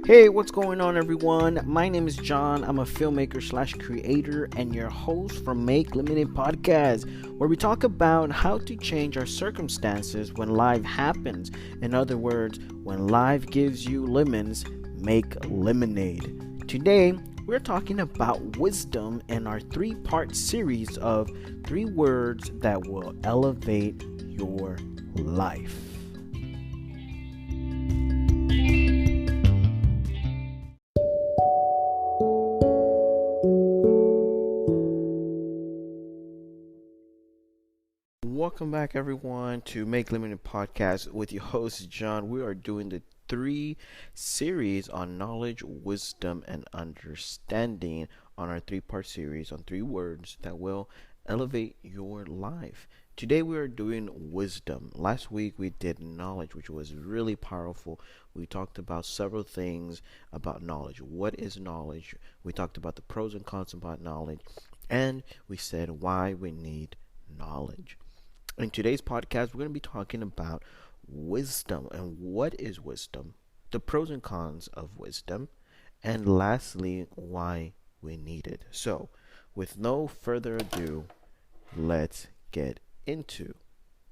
Hey, what's going on, everyone? My name is John. I'm a filmmaker slash creator and your host from Make Limited Podcast, where we talk about how to change our circumstances when life happens. In other words, when life gives you lemons, make lemonade. Today, we're talking about wisdom in our three-part series of three words that will elevate your life. Welcome back, everyone, to Make Limited Podcast with your host, John. We are doing the three series on knowledge, wisdom, and understanding on our three-part series on three words that will elevate your life. Today, we are doing wisdom. Last week, we did knowledge, which was really powerful. We talked about several things about knowledge. What is knowledge? We talked about the pros and cons about knowledge, and we said why we need knowledge. In today's podcast, we're going to be talking about wisdom and what is wisdom, the pros and cons of wisdom, and lastly, why we need it. So, with no further ado, let's get into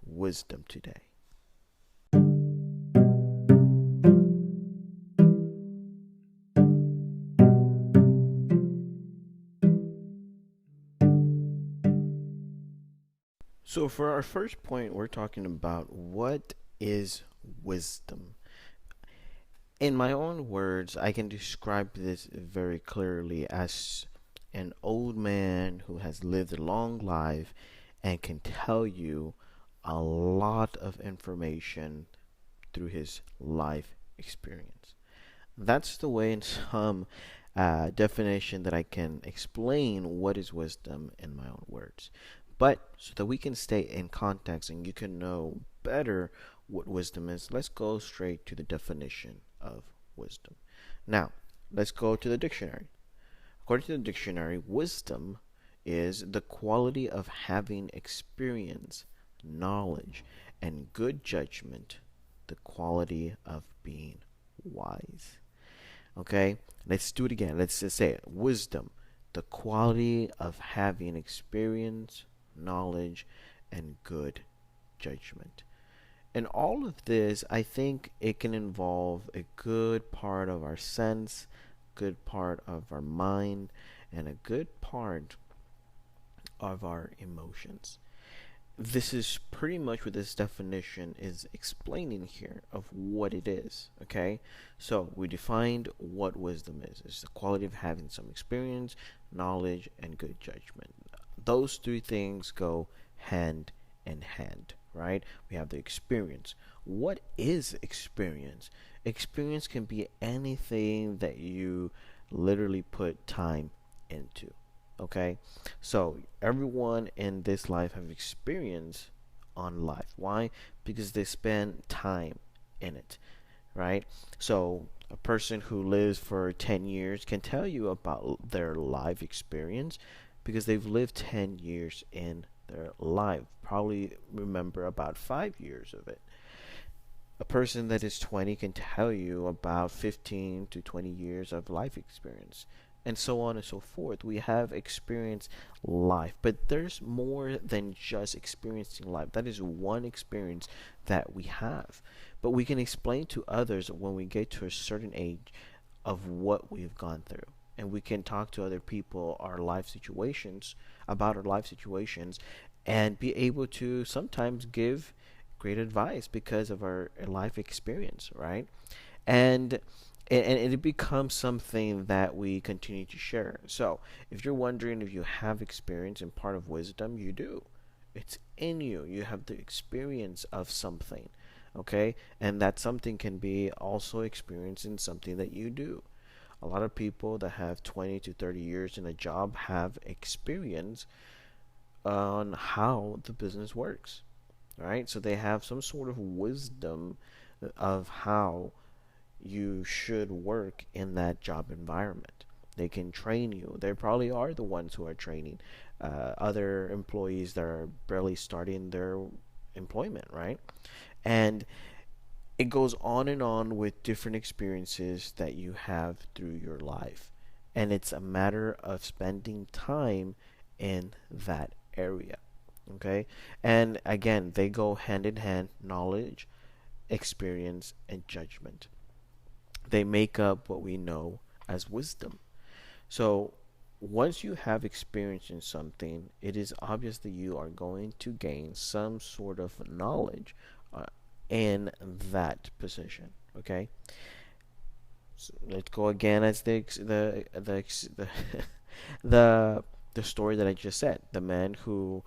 wisdom today. So, for our first point, we're talking about what is wisdom. In my own words, I can describe this very clearly as an old man who has lived a long life and can tell you a lot of information through his life experience. That's the way, in some definition, that I can explain what is wisdom in my own words. But so that we can stay in context and you can know better what wisdom is, let's go straight to the definition of wisdom. Now, let's go to the dictionary. According to the dictionary, wisdom is the quality of having experience, knowledge, and good judgment, the quality of being wise. Okay, let's do it again. Let's just say it. Wisdom, the quality of having experience, knowledge, and good judgment. And all of this, I think it can involve a good part of our sense, good part of our mind, and a good part of our emotions. This is pretty much what this definition is explaining here of what it is. Okay, so we defined what wisdom is. It's the quality of having some experience, knowledge, and good judgment. Those three things go hand in hand, right? We have the experience. What is experience? Experience can be anything that you literally put time into. Okay, so everyone in this life have experience on life. Why? Because they spend time in it, right? So a person who lives for 10 years can tell you about their life experience because they've lived 10 years in their life. Probably remember about 5 years of it. A person that is 20 can tell you about 15 to 20 years of life experience, and so on and so forth. We have experienced life, but there's more than just experiencing life. That is one experience that we have, but we can explain to others when we get to a certain age of what we've gone through, and we can talk to other people about our life situations, and be able to sometimes give great advice because of our life experience, right? And and it becomes something that we continue to share. So, if you're wondering if you have experience in part of wisdom, you do. It's in you. You have the experience of something, okay? And that something can be also experience in something that you do. A lot of people that have 20 to 30 years in a job have experience on how the business works, right? So they have some sort of wisdom of how you should work in that job environment. They can train you. They probably are the ones who are training other employees that are barely starting their employment, right? And it goes on and on with different experiences that you have through your life. And it's a matter of spending time in that area. Okay? And again, they go hand in hand: knowledge, experience, and judgment. They make up what we know as wisdom. So, once you have experience in something, it is obvious that you are going to gain some sort of knowledge uh, in that position. Okay, so let's go again as the the story that I just said. The man who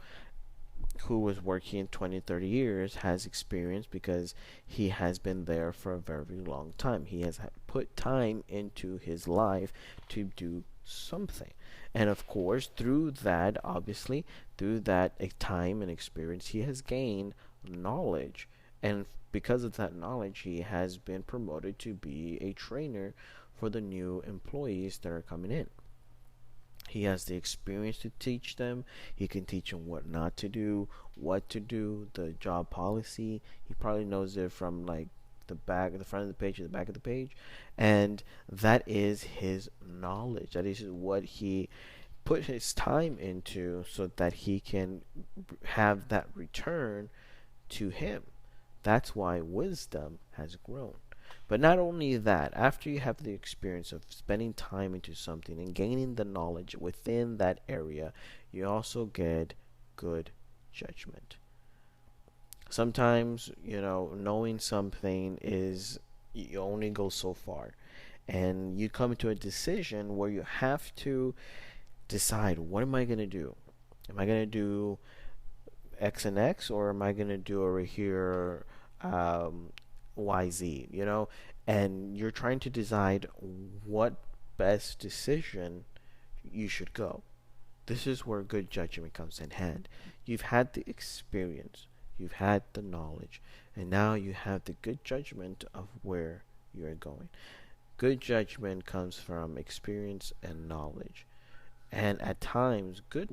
was working 20, 30 years has experience because he has been there for a very long time. He has put time into his life to do something. And of course, through that, obviously, through that time and experience, he has gained knowledge. And because of that knowledge, he has been promoted to be a trainer for the new employees that are coming in. He has the experience to teach them. He can teach them what not to do, what to do, the job policy. He probably knows it from like the front of the page to the back of the page. And that is his knowledge. That is what he put his time into so that he can have that return to him. That's why wisdom has grown. But not only that, after you have the experience of spending time into something and gaining the knowledge within that area, you also get good judgment. Sometimes, knowing something is, you only go so far. And you come to a decision where you have to decide, what am I going to do? Am I going to do X and X, or am I going to do over here YZ, and you're trying to decide what best decision you should go. This is where good judgment comes in hand. You've had the experience, you've had the knowledge, and now you have the good judgment of where you're going. Good judgment comes from experience and knowledge. And at times, good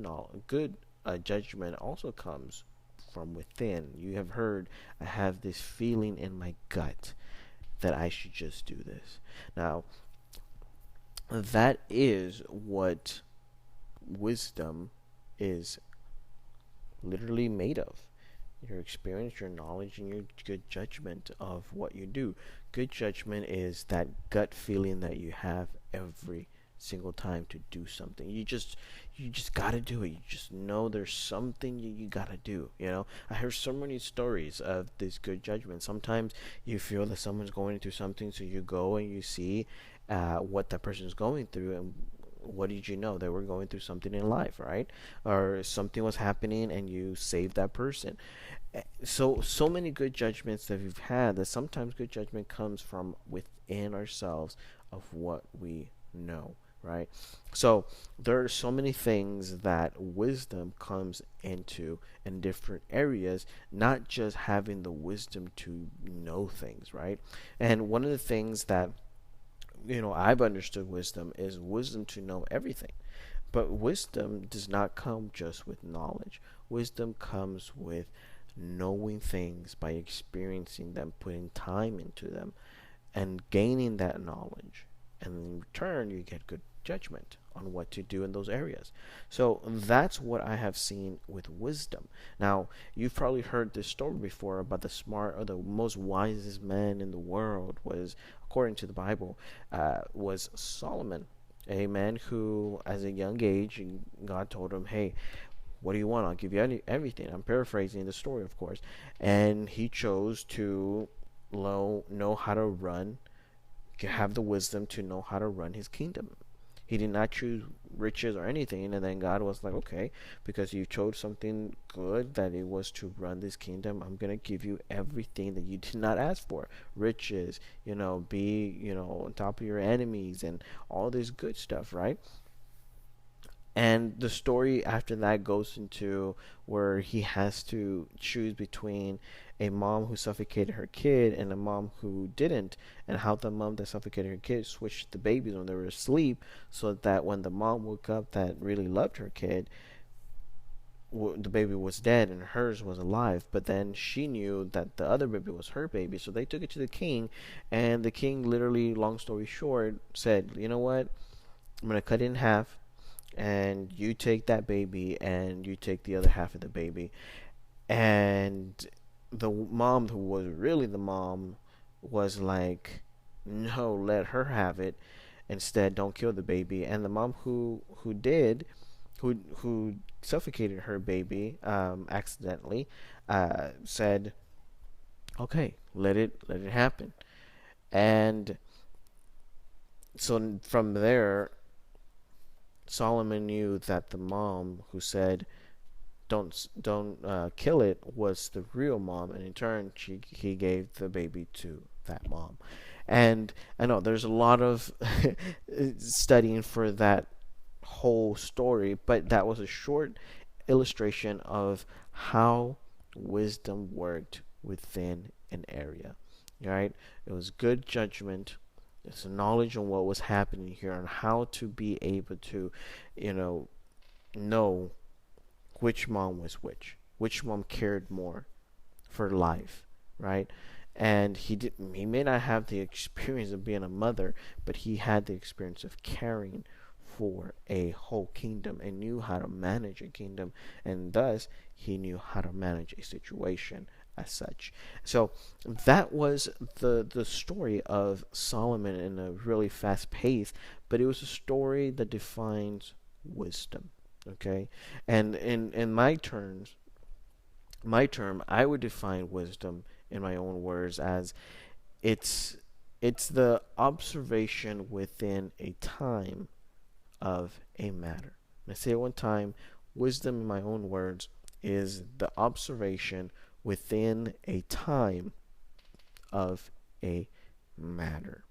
judgment also comes from within. You have heard, I have this feeling in my gut that I should just do this. Now, that is what wisdom is literally made of: your experience, your knowledge, and your good judgment of what you do. Good judgment is that gut feeling that you have every single time to do something. You just gotta do it. You just know there's something you gotta do. I heard so many stories of this good judgment. Sometimes you feel that someone's going through something, so you go and you see what that person's going through, and what did you know? They were going through something in life, right? Or something was happening and you saved that person. So many good judgments that we've had, that sometimes good judgment comes from within ourselves of what we know, right? So there are so many things that wisdom comes into in different areas, not just having the wisdom to know things, right? And one of the things that I've understood wisdom is wisdom to know everything. But wisdom does not come just with knowledge. Wisdom comes with knowing things by experiencing them, putting time into them, and gaining that knowledge. And in return, you get good judgment on what to do in those areas. So that's what I have seen with wisdom. Now, you've probably heard this story before about the most wisest man in the world was, according to the Bible, was Solomon, a man who, as a young age, God told him, "Hey, what do you want? I'll give you everything." I'm paraphrasing the story, of course. And he chose to know how to have the wisdom to know how to run his kingdom. He did not choose riches or anything, and then God was like, "Okay, because you chose something good, that it was to run this kingdom, I'm gonna give you everything that you did not ask for. Riches, be, on top of your enemies and all this good stuff," right? And the story after that goes into where he has to choose between a mom who suffocated her kid and a mom who didn't, and how the mom that suffocated her kid switched the babies when they were asleep, so that when the mom woke up that really loved her kid, the baby was dead and hers was alive, but then she knew that the other baby was her baby, so they took it to the king, and the king literally, long story short, said, "You know what? I'm gonna cut it in half, and you take that baby, and you take the other half of the baby." And the mom, who was really the mom, was like, "No, let her have it. Instead, don't kill the baby." And the mom who suffocated her baby accidentally, said, "Okay, let it happen." And so from there, Solomon knew that the mom who said, don't kill it, was the real mom, and in turn, he gave the baby to that mom. And I know there's a lot of studying for that whole story, but that was a short illustration of how wisdom worked within an area. Right? It was good judgment. It's knowledge on what was happening here and how to be able to, you know which mom was which mom cared more for life, right? And he may not have the experience of being a mother, but he had the experience of caring for a whole kingdom and knew how to manage a kingdom, and thus he knew how to manage a situation as such. So that was the story of Solomon in a really fast pace, but it was a story that defines wisdom. Okay, and in my term, I would define wisdom in my own words as it's it's the observation within a time of a matter. And I say it one time, wisdom in my own words is the observation within a time of a matter.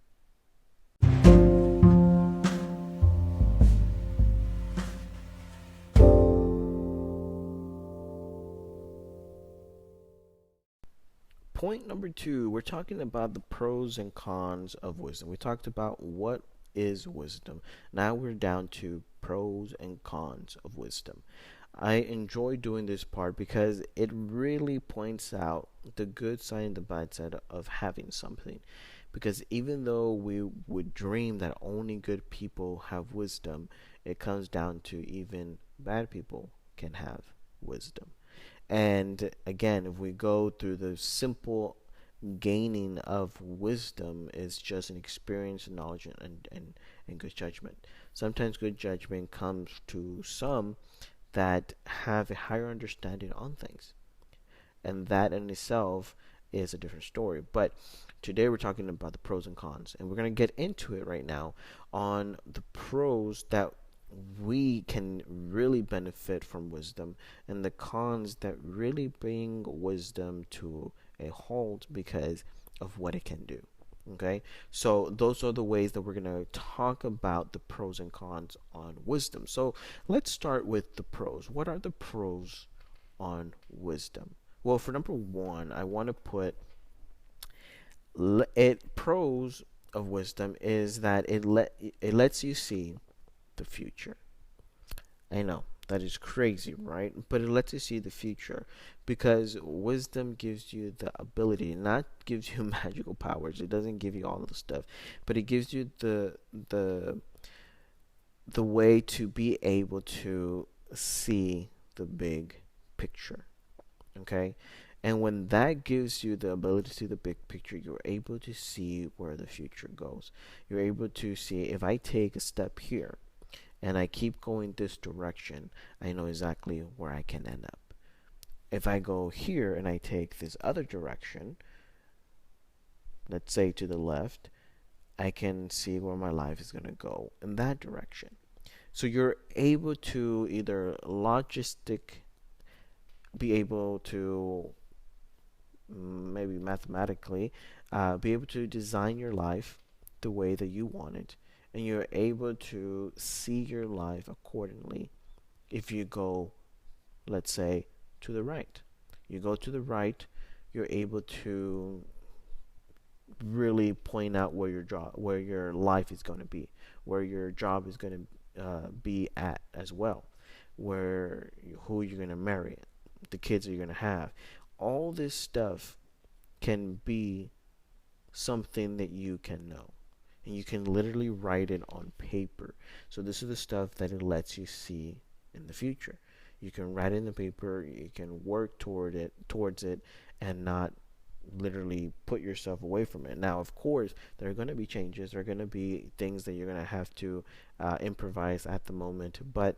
Point number two, we're talking about the pros and cons of wisdom. We talked about what is wisdom. Now we're down to pros and cons of wisdom. I enjoy doing this part because it really points out the good side and the bad side of having something. Because even though we would dream that only good people have wisdom, it comes down to even bad people can have wisdom. And again, if we go through the simple gaining of wisdom is just an experience, knowledge, and good judgment. Sometimes good judgment comes to some that have a higher understanding on things, and that in itself is a different story. But today we're talking about the pros and cons, and we're going to get into it right now on the pros that we can really benefit from wisdom, and the cons that really bring wisdom to a halt because of what it can do. Okay, so those are the ways that we're going to talk about the pros and cons on wisdom. So let's start with the pros. What are the pros on wisdom? Well, for number one, I want to put it pros of wisdom is that it lets you see the future. I know that is crazy, right? But it lets you see the future because wisdom gives you the ability, not gives you magical powers. It doesn't give you all the stuff, but it gives you the way to be able to see the big picture. Okay? And when that gives you the ability to see the big picture, you're able to see where the future goes. You're able to see if I take a step here and I keep going this direction, I know exactly where I can end up. If I go here and I take this other direction, let's say to the left, I can see where my life is going to go in that direction. So you're able to either be able to maybe mathematically be able to design your life the way that you want it, and you're able to see your life accordingly. If you go, let's say, to the right, you go to the right, you're able to really point out where your life is going to be, where your job is going to be at as well. where who you're gonna marry, the kids that you're gonna have. All this stuff can be something that you can know. And you can literally write it on paper. So this is the stuff that it lets you see in the future. You can write it in the paper, you can work towards it and not literally put yourself away from it. Now, of course, there are going to be changes. There are going to be things that you're going to have to improvise at the moment, but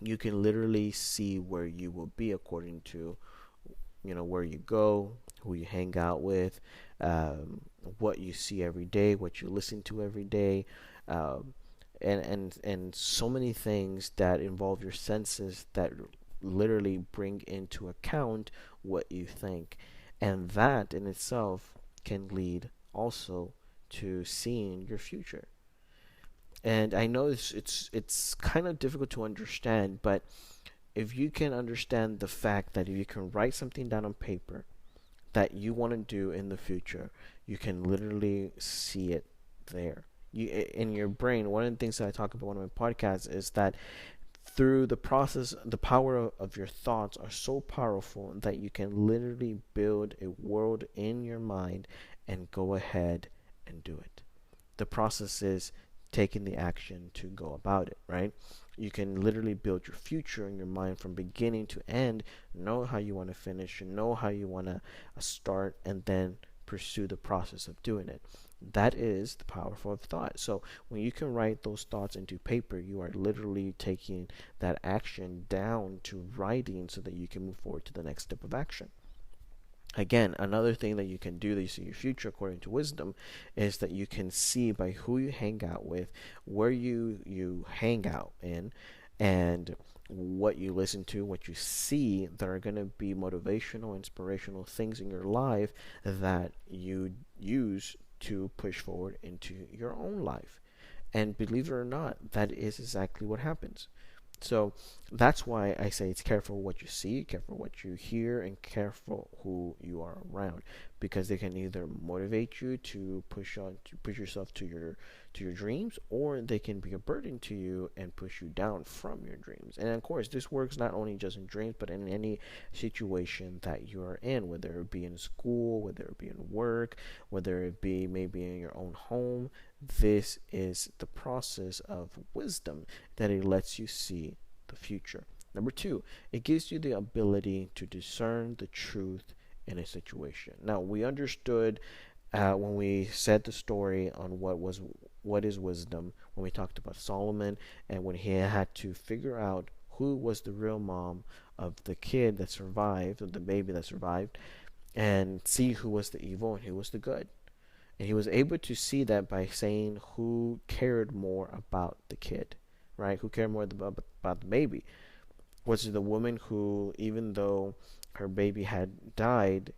you can literally see where you will be according to where you go, who you hang out with, what you see every day, what you listen to every day, um, and so many things that involve your senses that literally bring into account what you think, and that in itself can lead also to seeing your future. And I know it's kind of difficult to understand, but if you can understand the fact that if you can write something down on paper that you want to do in the future, you can literally see it there. You in your brain. One of the things that I talk about in one of my podcasts is that through the process, the power of your thoughts are so powerful that you can literally build a world in your mind and go ahead and do it. The process is taking the action to go about it, right? You can literally build your future in your mind from beginning to end, know how you want to finish, know how you want to start, and then pursue the process of doing it. That is the power of thought. So when you can write those thoughts into paper, you are literally taking that action down to writing so that you can move forward to the next step of action. Again, another thing that you can do that you see your future according to wisdom is that you can see by who you hang out with, where you hang out in, and what you listen to, what you see that are going to be motivational, inspirational things in your life that you use to push forward into your own life. And believe it or not, that is exactly what happens. So that's why I say it's careful what you see, careful what you hear, and careful who you are around, because they can either motivate you to push yourself to your dreams, or they can be a burden to you and push you down from your dreams. And of course, this works not only just in dreams, but in any situation that you are in, whether it be in school, whether it be in work, whether it be maybe in your own home. This is the process of wisdom that it lets you see the future. Number two, it gives you the ability to discern the truth in a situation. Now, we understood when we said the story on what is wisdom, when we talked about Solomon and when he had to figure out who was the real mom of the kid that survived, of the baby that survived, and see who was the evil and who was the good. And he was able to see that by saying who cared more about the kid, right? Who cared more about the baby? Was it the woman who, even though her baby had died,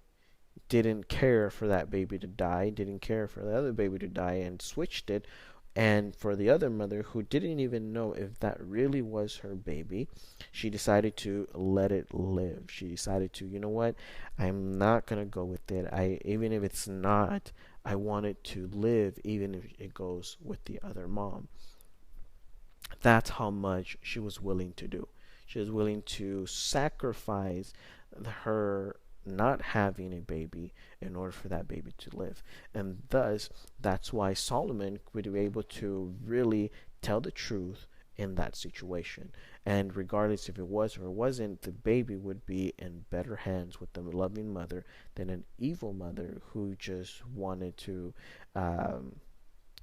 didn't care for that baby to die, didn't care for the other baby to die, and switched it? And for the other mother who didn't even know if that really was her baby, she decided to let it live. She decided to, you know what, I'm not gonna go with it. Even if it's not, I want it to live, even if it goes with the other mom. That's how much she was willing to do. She was willing to sacrifice her not having a baby in order for that baby to live. And thus, that's why Solomon would be able to really tell the truth in that situation. And regardless if it was or wasn't, the baby would be in better hands with the loving mother than an evil mother who just wanted to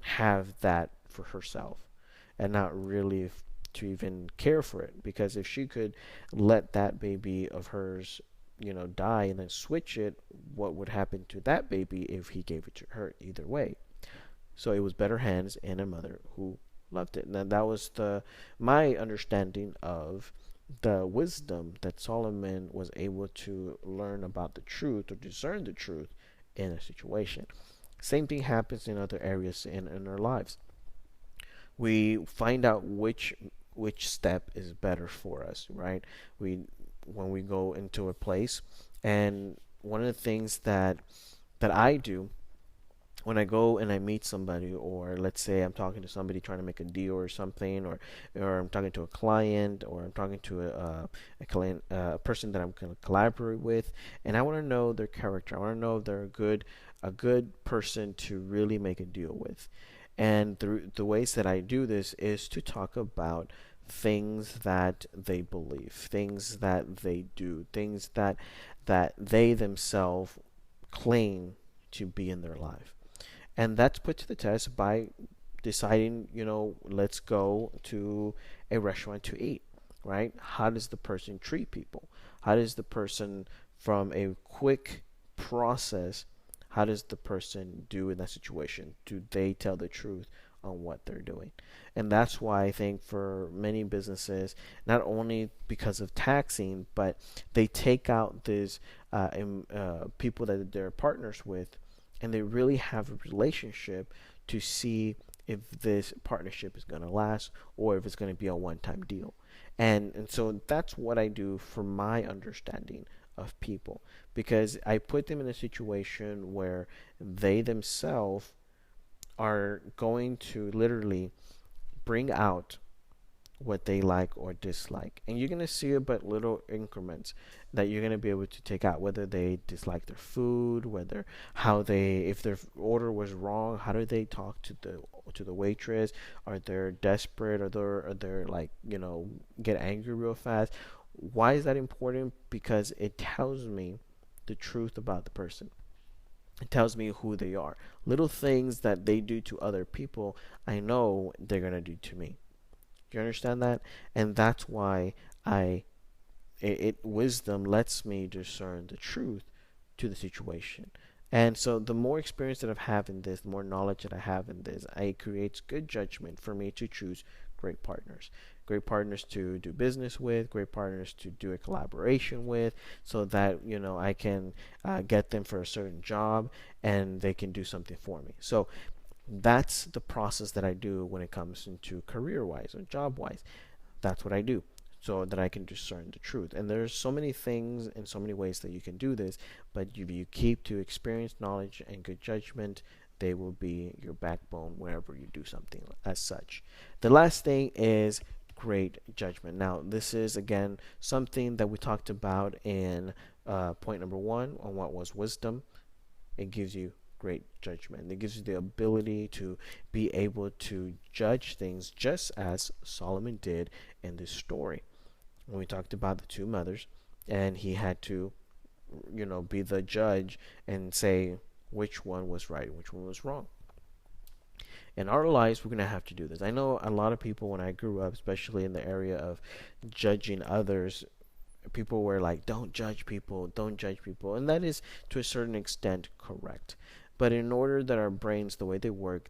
have that for herself and not really to even care for it. Because if she could let that baby of hers die and then switch it, what would happen to that baby if he gave it to her? Either way. So it was better hands and a mother who loved it. And that was my understanding of the wisdom that Solomon was able to learn about the truth or discern the truth in a situation. Same thing happens in other areas in our lives. We find out which step is better for us, right? We When we go into a place, and one of the things that I do when I go and I meet somebody, or let's say I'm talking to somebody trying to make a deal or something, or I'm talking to a client, or I'm talking to a client, a person that I'm going to collaborate with, and I want to know their character. I want to know if they're a good person to really make a deal with. And the ways that I do this is to talk about things that they believe, things that they do, things that they themselves claim to be in their life. And that's put to the test by deciding, let's go to a restaurant to eat, right? How does the person treat people? How does the person, from a quick process, how does the person do in that situation? Do they tell the truth on what they're doing? And that's why I think for many businesses, not only because of taxing, but they take out these people that they're partners with, and they really have a relationship to see if this partnership is going to last or if it's going to be a one-time deal. And so that's what I do for my understanding of people, because I put them in a situation where they themselves are going to literally bring out what they like or dislike. And you're going to see about little increments that you're going to be able to take out, whether they dislike their food, whether how they, if their order was wrong, how do they talk to the waitress? Are they desperate? Are they like, get angry real fast? Why is that important? Because it tells me the truth about the person. It tells me who they are. Little things that they do to other people, I know they're going to do to me. You understand that? And that's why I wisdom lets me discern the truth to the situation. And so the more experience that I have in this, the more knowledge that I have in this, it creates good judgment for me to choose great partners. Great partners to do business with, great partners to do a collaboration with, so that I can get them for a certain job and they can do something for me. So that's the process that I do when it comes into career wise or job wise. That's what I do so that I can discern the truth. And there's so many things and so many ways that you can do this, but if you keep to experience, knowledge, and good judgment, they will be your backbone wherever you do something as such. The last thing is great judgment. Now, this is again something that we talked about in point number 1 on what was wisdom. It gives you great judgment. It gives you the ability to be able to judge things just as Solomon did in this story. When we talked about the two mothers, and he had to, be the judge and say which one was right and which one was wrong. In our lives, we're going to have to do this. I know a lot of people, when I grew up, especially in the area of judging others, people were like, don't judge people, don't judge people. And that is, to a certain extent, correct. But in order that our brains, the way they work,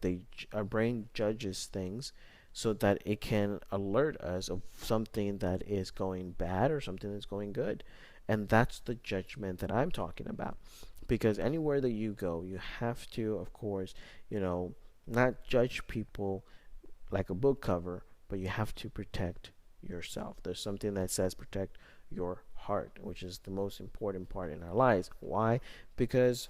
our brain judges things so that it can alert us of something that is going bad or something that's going good. And that's the judgment that I'm talking about. Because anywhere that you go, you have to, of course, not judge people like a book cover, but you have to protect yourself. There's something that says protect your heart, which is the most important part in our lives. Why? Because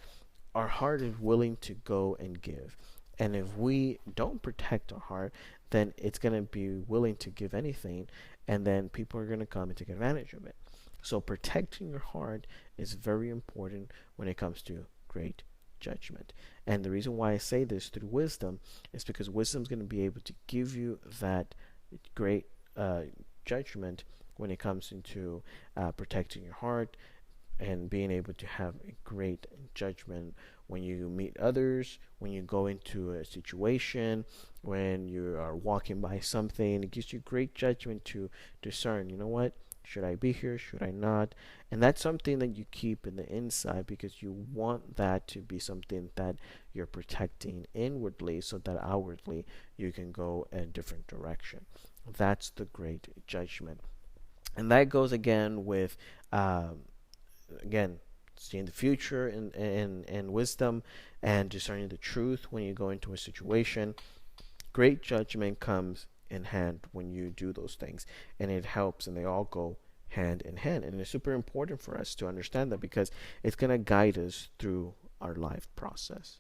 our heart is willing to go and give. And if we don't protect our heart, then it's going to be willing to give anything, and then people are going to come and take advantage of it. So protecting your heart is very important when it comes to great judgment. And the reason why I say this through wisdom is because wisdom is going to be able to give you that great judgment when it comes into protecting your heart and being able to have a great judgment when you meet others, when you go into a situation, when you are walking by something. It gives you great judgment to discern, what? Should I be here? Should I not? And that's something that you keep in the inside, because you want that to be something that you're protecting inwardly so that outwardly you can go a different direction. That's the great judgment. And that goes again with, seeing the future and wisdom, and discerning the truth when you go into a situation. Great judgment comes in hand when you do those things, and it helps, and they all go hand in hand. And it's super important for us to understand that, because it's going to guide us through our life process.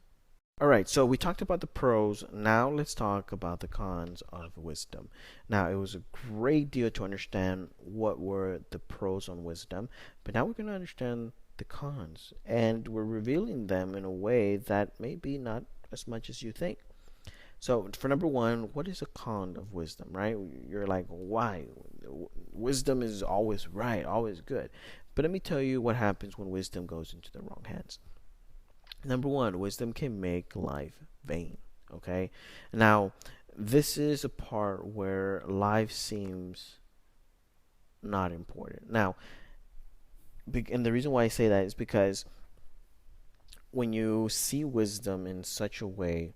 All right, so we talked about the pros. Now let's talk about the cons of wisdom. Now, it was a great deal to understand what were the pros on wisdom, but now we're going to understand the cons, and we're revealing them in a way that maybe not as much as you think. So, for number one, what is a con of wisdom, right? You're like, why? Wisdom is always right, always good. But let me tell you what happens when wisdom goes into the wrong hands. Number one, wisdom can make life vain. Okay? Now, this is a part where life seems not important. Now, and the reason why I say that is because when you see wisdom in such a way,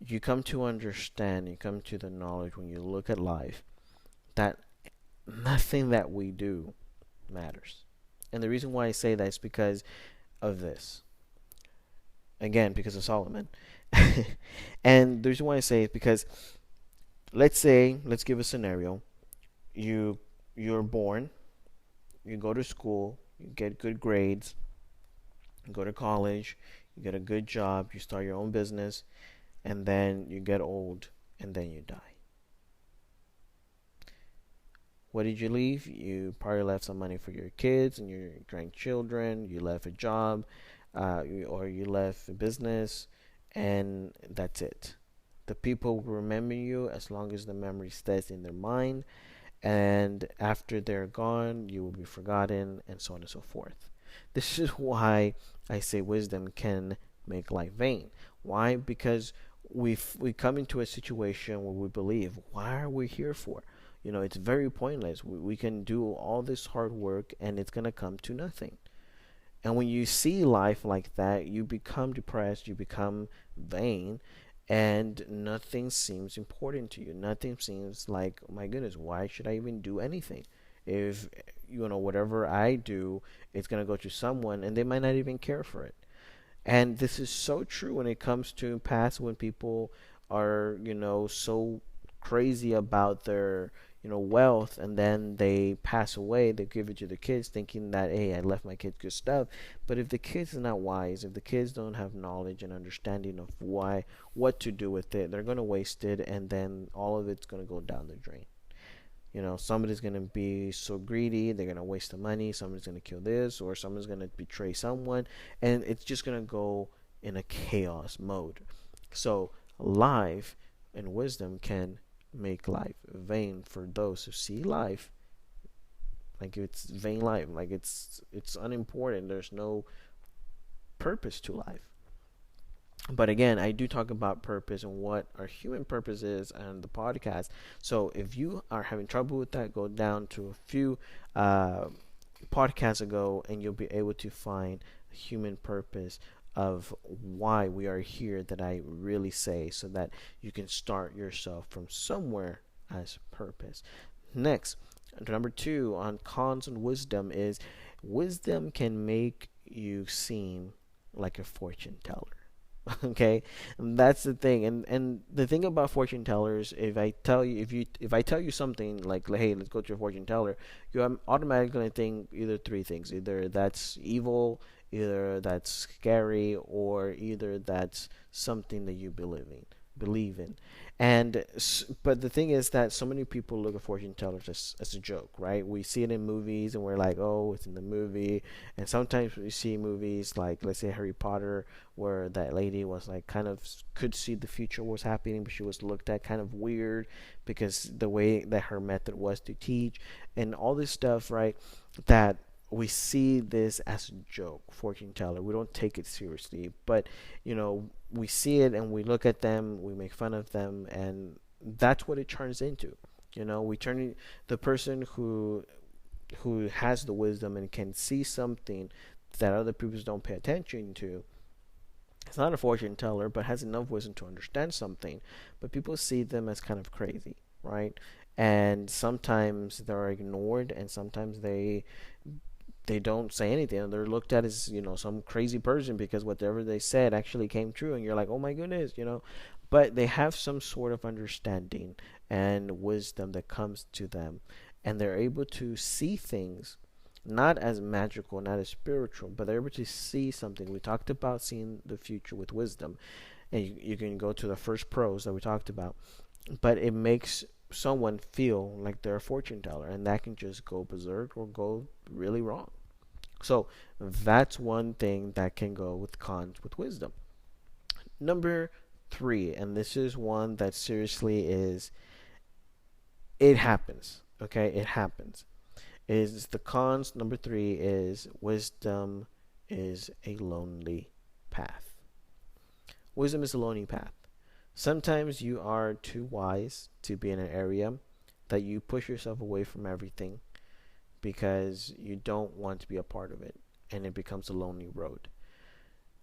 you come to understand, you come to the knowledge when you look at life that nothing that we do matters. And the reason why I say that is because of this. Again, because of Solomon. And the reason why I say it is because let's give a scenario. You're born, you go to school, you get good grades, you go to college, you get a good job, you start your own business, and then you get old and then you die. What did you leave? You probably left some money for your kids and your grandchildren. You left a job, or you left a business, and that's it. The people will remember you as long as the memory stays in their mind, and after they're gone, you will be forgotten, and so on and so forth. This is why I say wisdom can make life vain. Why? Because we come into a situation where we believe, why are we here for? It's very pointless. We can do all this hard work and it's going to come to nothing. And when you see life like that, you become depressed, you become vain, and nothing seems important to you. Nothing seems like, oh my goodness, why should I even do anything? If, whatever I do, it's going to go to someone and they might not even care for it. And this is so true when it comes to past, when people are, so crazy about their, wealth, and then they pass away. They give it to the kids thinking that, hey, I left my kids good stuff. But if the kids are not wise, if the kids don't have knowledge and understanding of what to do with it, they're going to waste it, and then all of it's going to go down the drain. Somebody's going to be so greedy, they're going to waste the money, somebody's going to kill this, or someone's going to betray someone, and it's just going to go in a chaos mode. So, life and wisdom can make life vain for those who see life like it's vain life, like it's unimportant. There's no purpose to life. But again, I do talk about purpose and what our human purpose is on the podcast. So if you are having trouble with that, go down to a few podcasts ago and you'll be able to find the human purpose of why we are here, that I really say, so that you can start yourself from somewhere as purpose. Next, number two on cons and wisdom is wisdom can make you seem like a fortune teller. Okay, and that's the thing. And the thing about fortune tellers, if I tell you something like, hey, let's go to a fortune teller, you're automatically going to think either three things: either that's evil, either that's scary, or either that's something that you believe in. And but the thing is that so many people look at fortune tellers as a joke, right? We see it in movies and we're like, oh, it's in the movie. And sometimes we see movies like, let's say, Harry Potter, where that lady was like kind of could see the future was happening, but she was looked at kind of weird because the way that her method was to teach and all this stuff, right? That we see this as a joke, fortune teller. We don't take it seriously, but we see it and we look at them, we make fun of them, and that's what it turns into. We turn the person who has the wisdom and can see something that other people don't pay attention to. It's not a fortune teller, but has enough wisdom to understand something. But people see them as kind of crazy, right? And sometimes they're ignored, and sometimes they don't say anything, and they're looked at as some crazy person because whatever they said actually came true, and you're like, oh my goodness. But they have some sort of understanding and wisdom that comes to them, and they're able to see things not as magical, not as spiritual, but they're able to see something. We talked about seeing the future with wisdom, and you can go to the first pros that we talked about, but it makes someone feel like they're a fortune teller, and that can just go berserk or go really wrong. So that's one thing that can go with cons with wisdom. Number three, and this is one that seriously is, it happens. Okay, it happens. Is the cons number three is wisdom is a lonely path. Wisdom is a lonely path. Sometimes you are too wise to be in an area that you push yourself away from everything because you don't want to be a part of it, and it becomes a lonely road.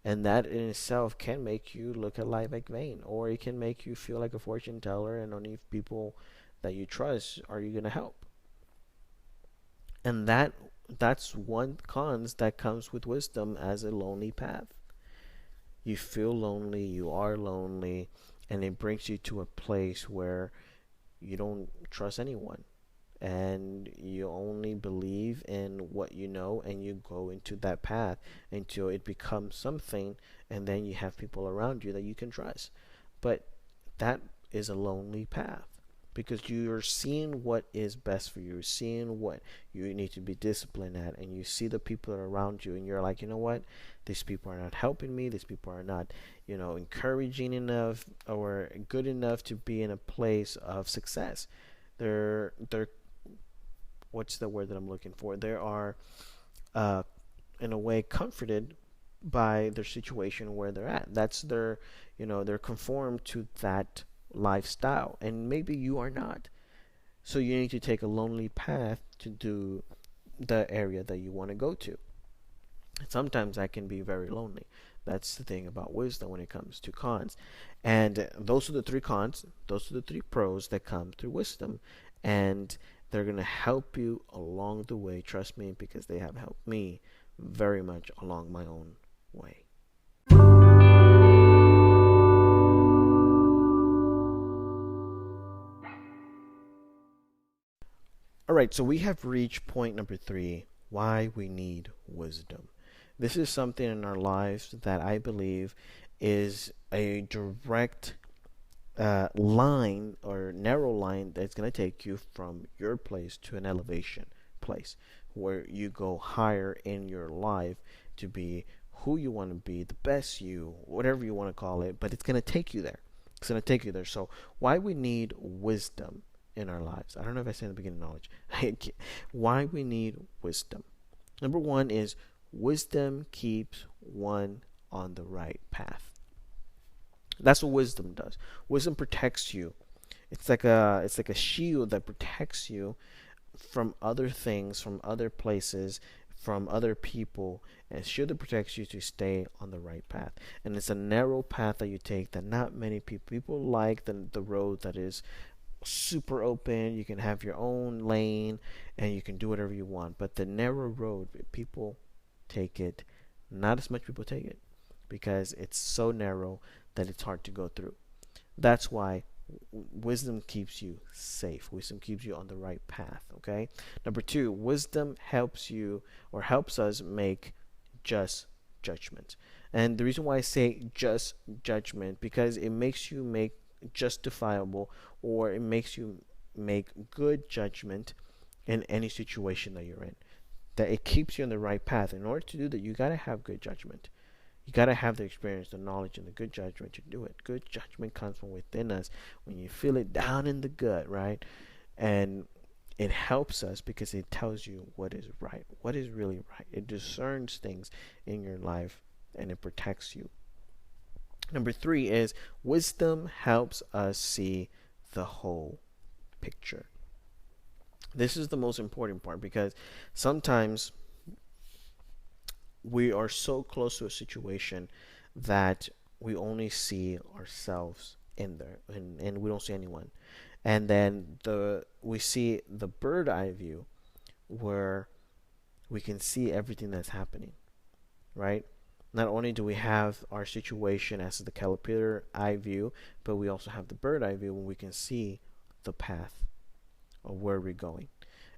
And that in itself can make you look at life like vain, or it can make you feel like a fortune teller, and only people that you trust are you going to help. And that's one cons that comes with wisdom as a lonely path. You feel lonely, you are lonely, and it brings you to a place where you don't trust anyone, and you only believe in what you know, and you go into that path until it becomes something, and then you have people around you that you can trust. But that is a lonely path because you're seeing what is best for you, seeing what you need to be disciplined at, and you see the people that are around you, and you're like, you know what, these people are not helping me, these people are not, encouraging enough or good enough to be in a place of success. They're what's the word that I'm looking for? They are, uh, in a way, comforted by their situation where they're at. That's their, they're conformed to that lifestyle, and maybe you are not. So you need to take a lonely path to do the area that you want to go to. Sometimes that can be very lonely. That's the thing about wisdom when it comes to cons. And those are the three cons, those are the three pros that come through wisdom. And they're going to help you along the way. Trust me, because they have helped me very much along my own way. All right, so we have reached point number three, why we need wisdom. This is something in our lives that I believe is a direct line or narrow line that's going to take you from your place to an elevation place where you go higher in your life to be who you want to be, the best you, whatever you want to call it, but it's going to take you there. It's going to take you there. So, why we need wisdom in our lives? I don't know if I said in the beginning knowledge. Why we need wisdom. Number one is wisdom keeps one on the right path. That's what wisdom does. Wisdom protects you. It's like a shield that protects you from other things, from other places, from other people, and a shield that protects you to stay on the right path. And it's a narrow path that you take that not many people like the road that is super open. You can have your own lane and you can do whatever you want. But the narrow road, people take it. Not as much people take it because it's so narrow that it's hard to go through. That's why wisdom keeps you safe. Wisdom keeps you on the right path. Okay. Number two, wisdom helps you or helps us make just judgment. And the reason why I say just judgment because it makes you make justifiable or it makes you make good judgment in any situation that you're in. That it keeps you on the right path. In order to do that, you gotta have good judgment. You gotta have the experience, the knowledge, and the good judgment to do it. Good judgment comes from within us when you feel it down in the gut, right? And it helps us because it tells you what is right, what is really right. It discerns things in your life and it protects you. Number three is wisdom helps us see the whole picture. This is the most important part because sometimes we are so close to a situation that we only see ourselves in there and we don't see anyone. And then we see the bird eye view where we can see everything that's happening, right? Not only do we have our situation as the caterpillar eye view, but we also have the bird eye view when we can see the path of where we're going.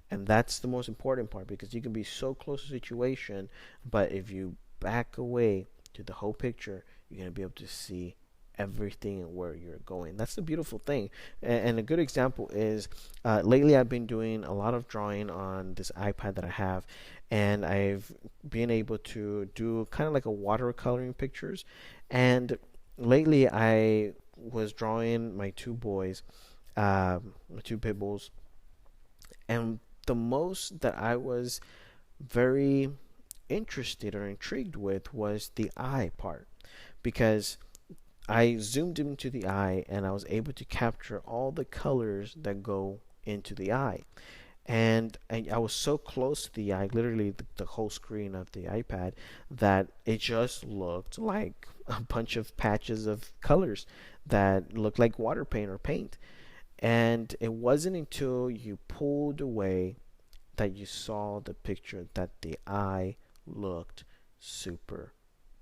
And that's the most important part, because you can be so close to a situation, but if you back away to the whole picture, you're going to be able to see everything and where you're going. That's the beautiful thing. And a good example is, lately I've been doing a lot of drawing on this iPad that I have, and I've been able to do kind of like a watercoloring pictures. And lately I was drawing my two boys, my two pit bulls, and the most that I was very interested or intrigued with was the eye part, because I zoomed into the eye and I was able to capture all the colors that go into the eye. And I was so close to the eye, literally the whole screen of the iPad, that it just looked like a bunch of patches of colors that looked like water paint or paint. And it wasn't until you pulled away that you saw the picture that the eye looked super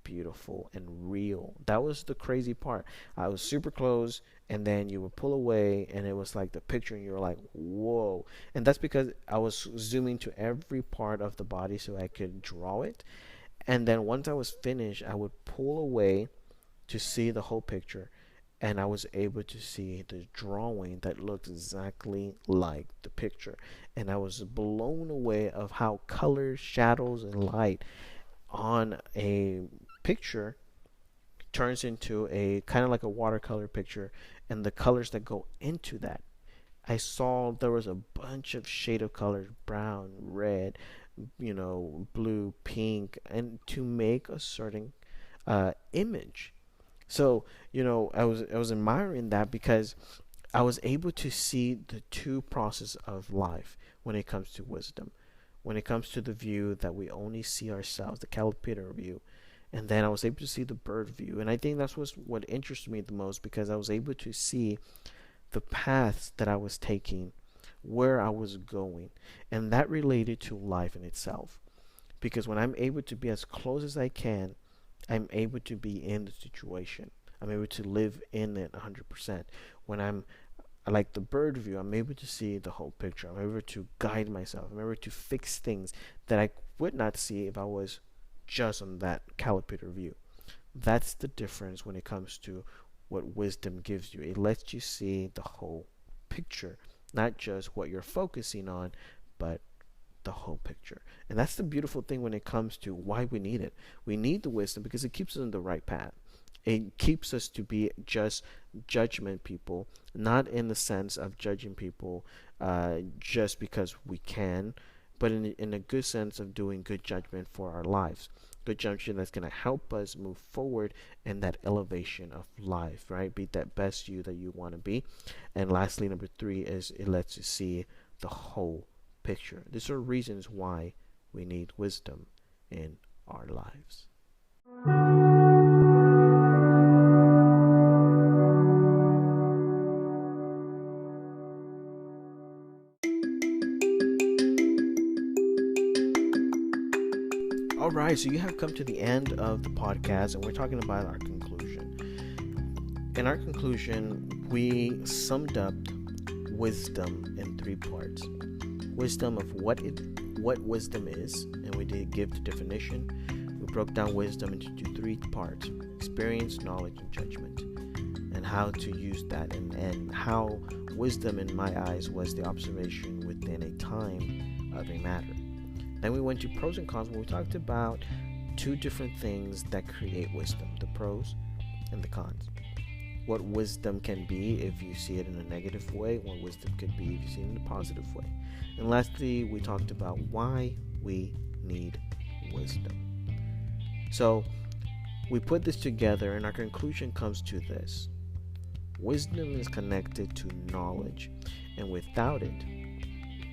beautiful and real. That was the crazy part. I was super close, and then you would pull away, and it was like the picture, and you were like, whoa. And that's because I was zooming to every part of the body so I could draw it. And then once I was finished, I would pull away to see the whole picture, and I was able to see the drawing that looked exactly like the picture. And I was blown away of how colors, shadows, and light on a picture turns into a kind of like a watercolor picture, and the colors that go into that. I saw there was a bunch of shade of colors: brown, red, blue, pink, and to make a certain image. So, I was admiring that, because I was able to see the two process of life when it comes to wisdom. When it comes to the view that we only see ourselves, the caterpillar view, and then I was able to see the bird view. And I think that's what interested me the most, because I was able to see the paths that I was taking, where I was going, and that related to life in itself. Because when I'm able to be as close as I can, I'm able to be in the situation. I'm able to live in it 100%. When I'm like the bird view, I'm able to see the whole picture. I'm able to guide myself. I'm able to fix things that I would not see if I was just on that caterpillar view. That's the difference when it comes to what wisdom gives you. It lets you see the whole picture, not just what you're focusing on, but the whole picture. And that's the beautiful thing when it comes to why we need it. We need the wisdom because it keeps us on the right path. It keeps us to be just judgment people, not in the sense of judging people just because we can, but in a good sense of doing good judgment for our lives. Good judgment that's going to help us move forward in that elevation of life, right? Be that best you that you want to be. And lastly, number 3 is it lets you see the whole picture. These are reasons why we need wisdom in our lives. All right, so you have come to the end of the podcast, and we're talking about our conclusion. In our conclusion, we summed up wisdom in 3 parts. Wisdom of what wisdom is, and we did give the definition. We broke down wisdom into 3 parts: experience, knowledge, and judgment, and how to use that, and how wisdom in my eyes was the observation within a time of a matter. Then we went to pros and cons, where we talked about 2 different things that create wisdom: the pros and the cons. What wisdom can be if you see it in a negative way, what wisdom could be if you see it in a positive way. And lastly, we talked about why we need wisdom. So we put this together, and our conclusion comes to this: wisdom is connected to knowledge, and without it,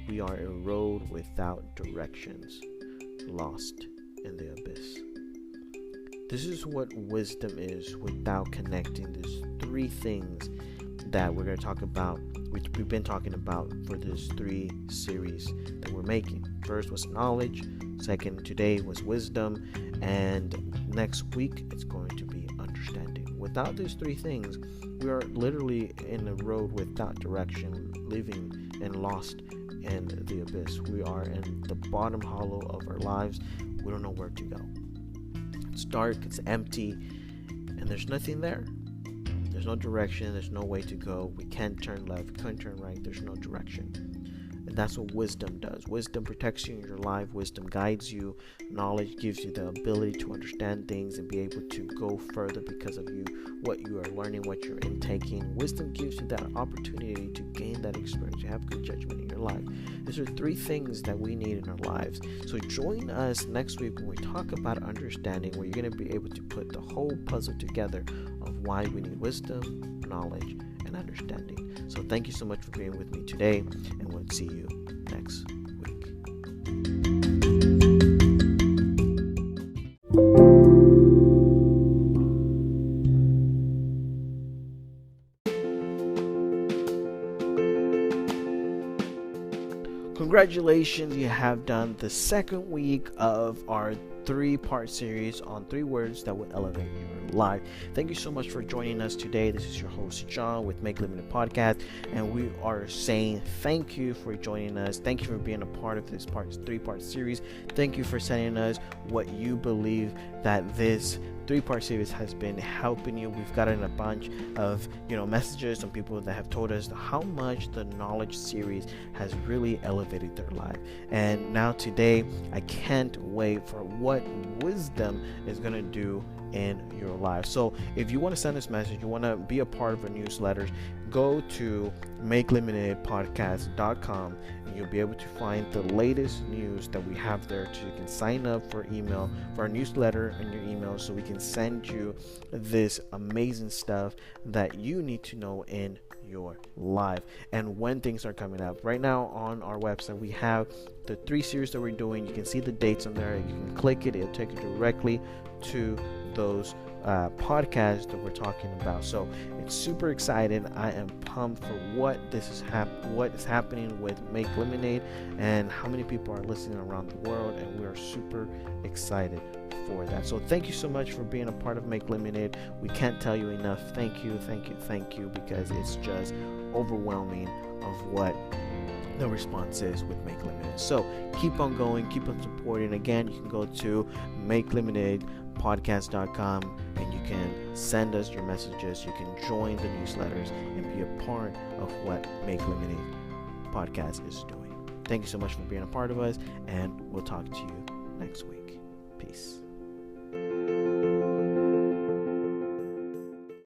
we are a road without directions, lost in the abyss. This is what wisdom is without connecting these 3 things that we're going to talk about, which we've been talking about for this 3 series that we're making. First was knowledge, second today was wisdom, and next week it's going to be understanding. Without these 3 things, we are literally in a road without direction, living and lost in the abyss. We are in the bottom hollow of our lives. We don't know where to go. It's dark, it's empty, and there's nothing there. There's no direction, there's no way to go. We can't turn left, we can't turn right, there's no direction. And that's what wisdom does. Wisdom protects you in your life. Wisdom guides you. Knowledge gives you the ability to understand things and be able to go further because of what you are learning, what you're intaking. Wisdom gives you that opportunity to gain that experience, to have good judgment in your life. These are 3 things that we need in our lives. So join us next week when we talk about understanding, where you're going to be able to put the whole puzzle together of why we need wisdom, knowledge, and understanding. So thank you so much for being with me today, and we'll see you next week. Congratulations, you have done the second week of our 3-part series on 3 words that will elevate your life. Thank you so much for joining us today. This is your host John with Make Limited Podcast, and we are saying thank you for joining us. Thank you for being a part of this 3-part series. Thank you for sending us what you believe that this 3-part series has been helping you. We've gotten a bunch of messages from people that have told us how much the knowledge series has really elevated their life. And now today, I can't wait for what wisdom is going to do in your life. So if you want to send this message, you want to be a part of our newsletters, go to makelimitedpodcast.com, and you'll be able to find the latest news that we have there, so you can sign up for our newsletter in your email, so we can send you this amazing stuff that you need to know in your life. And when things are coming up right now on our website, we have the 3 series that we're doing. You can see the dates on there. You can click it, it'll take you directly to those podcasts that we're talking about. So it's super exciting. I am pumped for what is happening with Make Lemonade, and how many people are listening around the world, and we are super excited for that. So thank you so much for being a part of Make Lemonade. We can't tell you enough. Thank you, because it's just overwhelming of what the response is with Make Lemonade. So keep on going, keep on supporting. Again, you can go to makelimitedpodcast.com, and you can send us your messages. You can join the newsletters and be a part of what Make Lemonade Podcast is doing. Thank you so much for being a part of us, and we'll talk to you next week. Peace.